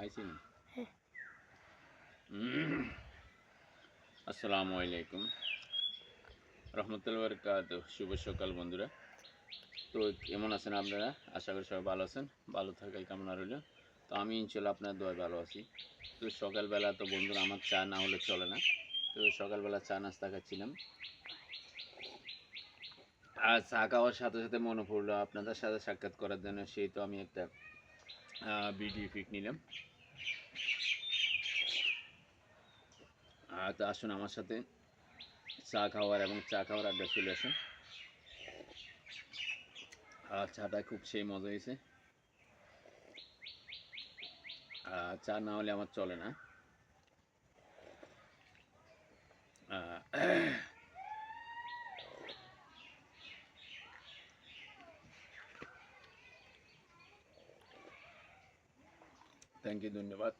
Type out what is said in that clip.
খাইছেন? আসসালামু আলাইকুম রহমতুল্লাহি ওয়া বারাকাতুহু। শুভ সকাল বন্ধুরা। তো কেমন আছেন আপনারা? আশা করি সবাই ভালো আছেন। ভালো থাকাই কামনা রইল। তো আমি ইনশাআল্লাহ আপনার দোয়ায় ভালো আছি। তো সকালবেলা তো বন্ধুরা আমার চা না হলে চলে না। তো সকালবেলা চা নাস্তা খাচ্ছিলাম। আর চা খাওয়ার সাথে সাথে মনে পড়লো আপনাদের সাথে সাক্ষাৎ করার জন্য, সেই তো আমি একটা ভিডিও পিক নিলাম। তো আসুন আমার সাথে চা খাওয়ার এবং চা খাওয়ার আড্ডা চলে আসুন। চাটা খুব সেই মজা হয়েছে। চা না হলে আমার চলে না। থ্যাংক ইউ, ধন্যবাদ।